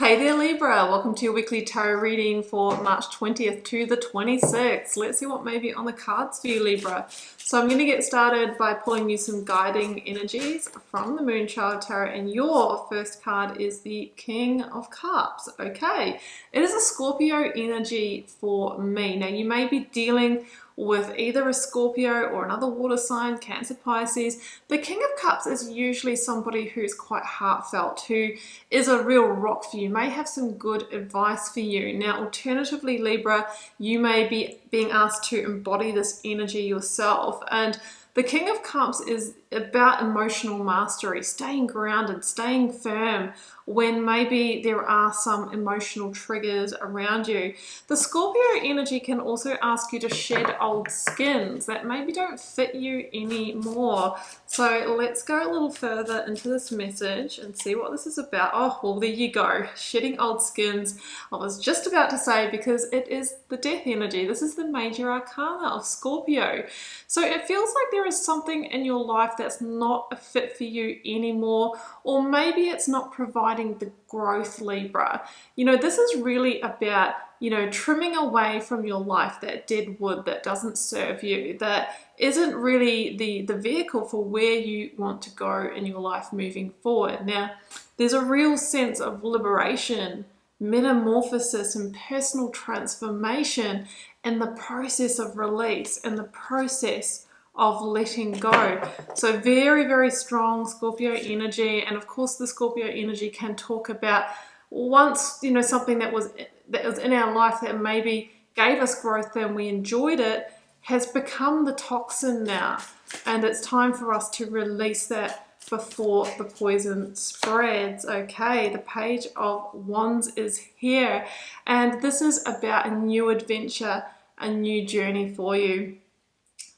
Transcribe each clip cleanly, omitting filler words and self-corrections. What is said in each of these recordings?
Hey there Libra, welcome to your weekly tarot reading for March 20th to the 26th. Let's see what may be on the cards for you Libra. So I'm going to get started by pulling you some guiding energies from the Moonchild Tarot, and your first card is the King of Cups. Okay, it is a Scorpio energy for me. Now you may be dealing with either a Scorpio or another water sign, Cancer, Pisces. The King of Cups is usually somebody who's quite heartfelt, who is a real rock for you, may have some good advice for you. Now, alternatively, Libra, you may be being asked to embody this energy yourself. And the King of Cups is about emotional mastery, staying grounded, staying firm when maybe there are some emotional triggers around you. The Scorpio energy can also ask you to shed old skins that maybe don't fit you anymore. So let's go a little further into this message and see what this is about. Oh, well, there you go. Shedding old skins. I was just about to say, because it is the death energy. This is the major arcana of Scorpio. So it feels like there is something in your life that's not a fit for you anymore, or maybe it's not providing the growth, Libra. You know, this is really about, you know, trimming away from your life that dead wood that doesn't serve you, that isn't really the vehicle for where you want to go in your life moving forward. Now, there's a real sense of liberation, metamorphosis, and personal transformation in the process of release and the process of letting go. So very, very strong Scorpio energy. And of course the Scorpio energy can talk about once, you know, something that was in our life that maybe gave us growth and we enjoyed it has become the toxin now, and it's time for us to release that before the poison spreads. Okay, the Page of Wands is here, and this is about a new adventure, a new journey for you.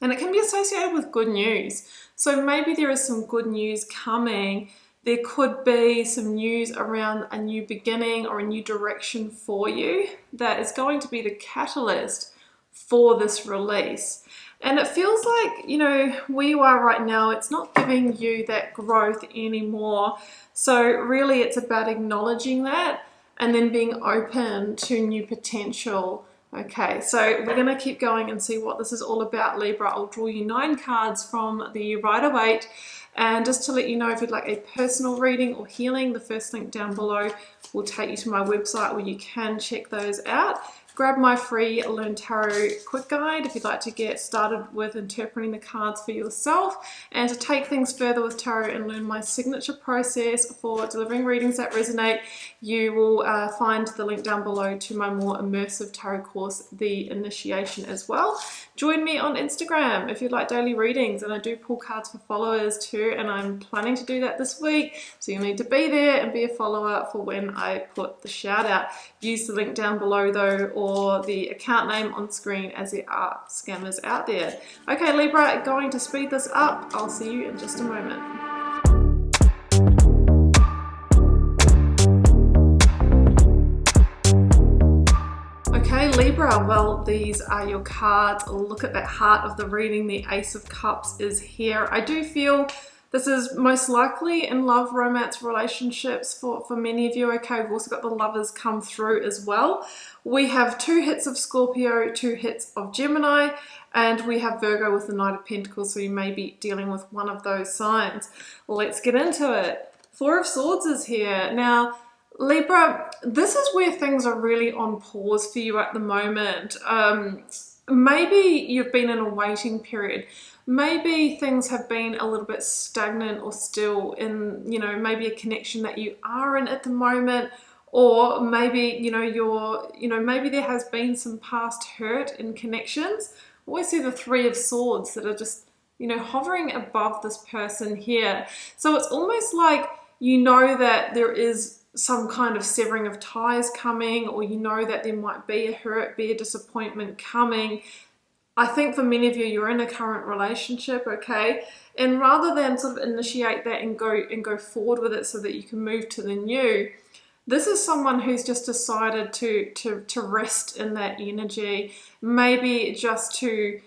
And it can be associated with good news. So maybe there is some good news coming. There could be some news around a new beginning or a new direction for you that is going to be the catalyst for this release. And it feels like, you know, where you are right now, it's not giving you that growth anymore. So really it's about acknowledging that and then being open to new potential. Okay, so we're going to keep going and see what this is all about, Libra. I'll draw you 9 cards from the Rider-Waite. And just to let you know, if you'd like a personal reading or healing, the first link down below will take you to my website where you can check those out. Grab my free Learn Tarot quick guide if you'd like to get started with interpreting the cards for yourself, and to take things further with tarot and learn my signature process for delivering readings that resonate. You will find the link down below to my more immersive tarot course, The Initiation, as well. Join me on Instagram if you'd like daily readings, and I do pull cards for followers too, and I'm planning to do that this week, so you'll need to be there and be a follower for when I put the shout out. Use the link down below though, or the account name on screen, as there are scammers out there. Okay Libra, going to speed this up. I'll see you in just a moment. Okay Libra, well, these are your cards. Look at that heart of the reading. The Ace of Cups is here. I do feel this is most likely in love, romance, relationships for many of you. Okay, we've also got the Lovers come through as well. We have 2 hits of Scorpio, 2 hits of Gemini, and we have Virgo with the Knight of Pentacles, so you may be dealing with one of those signs. Let's get into it. 4 of Swords is here. Now, Libra, this is where things are really on pause for you at the moment. Maybe you've been in a waiting period. Maybe things have been a little bit stagnant or still in, you know, maybe a connection that you are in at the moment, or maybe, you know, maybe there has been some past hurt in connections. I always see the 3 of Swords that are just, you know, hovering above this person here. So it's almost like you know that there is some kind of severing of ties coming, or you know that there might be a hurt, be a disappointment coming. I think for many of you, you're in a current relationship, okay? And rather than sort of initiate that and go forward with it so that you can move to the new, this is someone who's just decided to rest in that energy, maybe just to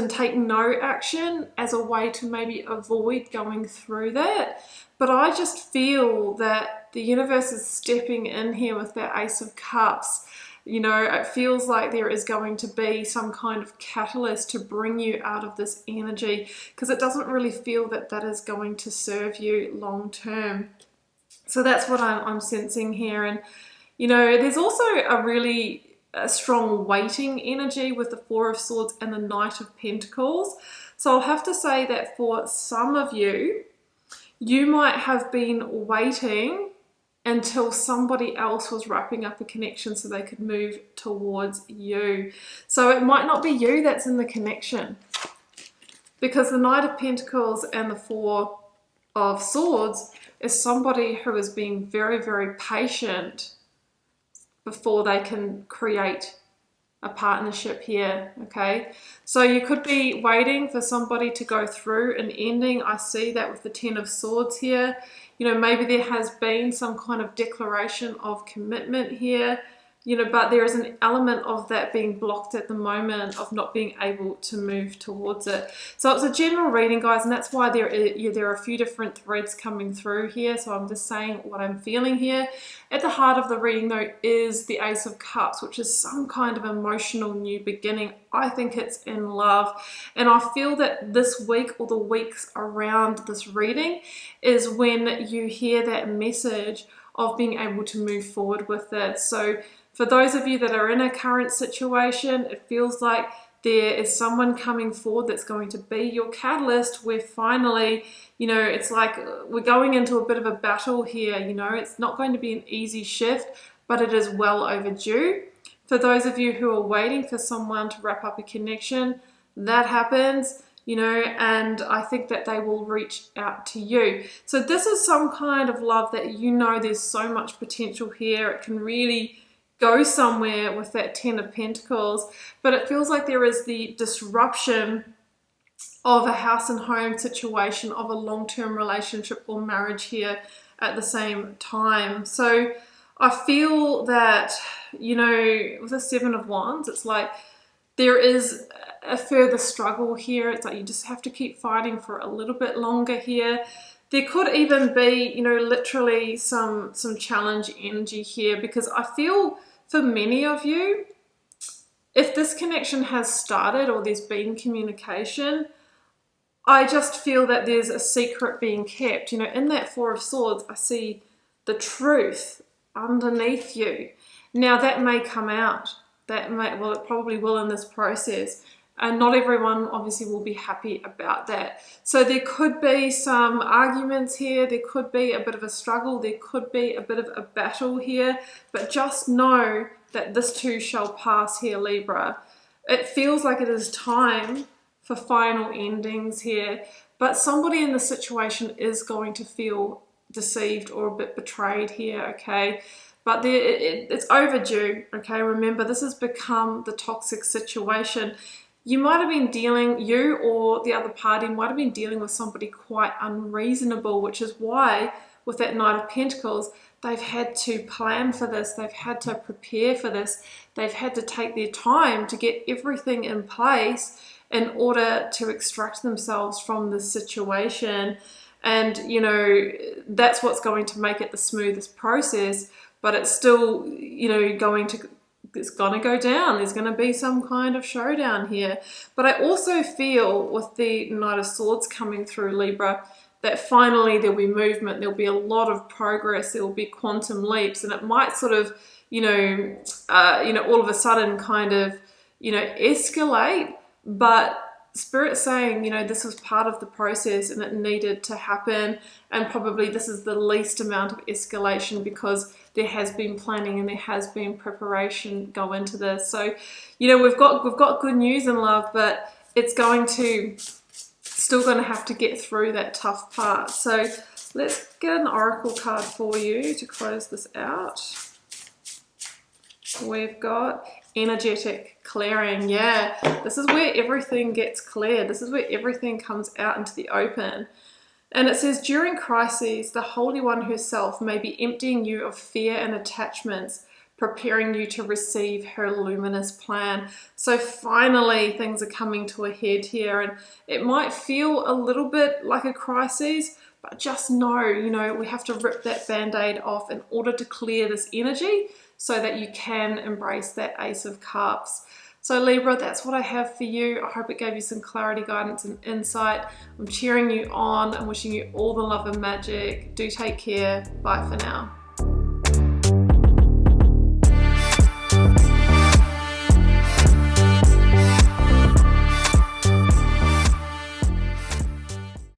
take no action as a way to maybe avoid going through that. But I just feel that the universe is stepping in here with that Ace of Cups. You know, it feels like there is going to be some kind of catalyst to bring you out of this energy, because it doesn't really feel that that is going to serve you long term. So that's what I'm sensing here. And, you know, there's also a strong waiting energy with the Four of Swords and the Knight of Pentacles. So I'll have to say that for some of you, you might have been waiting until somebody else was wrapping up a connection so they could move towards you. So it might not be you that's in the connection, because the Knight of Pentacles and the Four of Swords is somebody who is being very, very patient before they can create a partnership here, okay? So you could be waiting for somebody to go through an ending. I see that with the Ten of Swords here. You know, maybe there has been some kind of declaration of commitment here, you know, but there is an element of that being blocked at the moment, of not being able to move towards it. So it's a general reading, guys, and that's why there are a few different threads coming through here. So I'm just saying what I'm feeling here. At the heart of the reading, though, is the Ace of Cups, which is some kind of emotional new beginning. I think it's in love. And I feel that this week, or the weeks around this reading, is when you hear that message of being able to move forward with it. So for those of you that are in a current situation, it feels like there is someone coming forward that's going to be your catalyst, where finally, you know, it's like we're going into a bit of a battle here. You know, it's not going to be an easy shift, but it is well overdue. For those of you who are waiting for someone to wrap up a connection, that happens, you know, and I think that they will reach out to you. So this is some kind of love that, you know, there's so much potential here. It can really go somewhere with that Ten of Pentacles, but it feels like there is the disruption of a house and home situation, of a long-term relationship or marriage here at the same time. So I feel that, you know, with the Seven of Wands, it's like there is a further struggle here. It's like you just have to keep fighting for a little bit longer here. There could even be, you know, literally some challenge energy here, because I feel for many of you, if this connection has started or there's been communication, I just feel that there's a secret being kept. You know, in that Four of Swords, I see the truth underneath you. Now that may come out. Well, it probably will in this process. And not everyone obviously will be happy about that. So there could be some arguments here. There could be a bit of a struggle. There could be a bit of a battle here. But just know that this too shall pass here, Libra. It feels like it is time for final endings here. But somebody in the situation is going to feel deceived or a bit betrayed here, okay? But it's overdue, okay? Remember, this has become the toxic situation. You might have been you or the other party might have been dealing with somebody quite unreasonable, which is why with that Knight of Pentacles, they've had to plan for this. They've had to prepare for this. They've had to take their time to get everything in place in order to extract themselves from this situation. And, you know, that's what's going to make it the smoothest process, but it's still, you know, it's going to go down. There's going to be some kind of showdown here. But I also feel with the Knight of Swords coming through, Libra, that finally there'll be movement. There'll be a lot of progress. There will be quantum leaps, and it might sort of, all of a sudden kind of, escalate. But Spirit's saying, this was part of the process and it needed to happen, and probably this is the least amount of escalation because there has been planning and there has been preparation go into this. So, we've got good news in love, but it's still going to have to get through that tough part. So let's get an oracle card for you to close this out. We've got energetic clearing. Yeah, this is where everything gets cleared. This is where everything comes out into the open. And it says, during crises, the Holy One herself may be emptying you of fear and attachments, preparing you to receive her luminous plan. So finally, things are coming to a head here, and it might feel a little bit like a crisis, But just know, you know, we have to rip that band-aid off in order to clear this energy so that you can embrace that Ace of Cups. So Libra, that's what I have for you. I hope it gave you some clarity, guidance, and insight. I'm cheering you on. I'm wishing you all the love and magic. Do take care. Bye for now.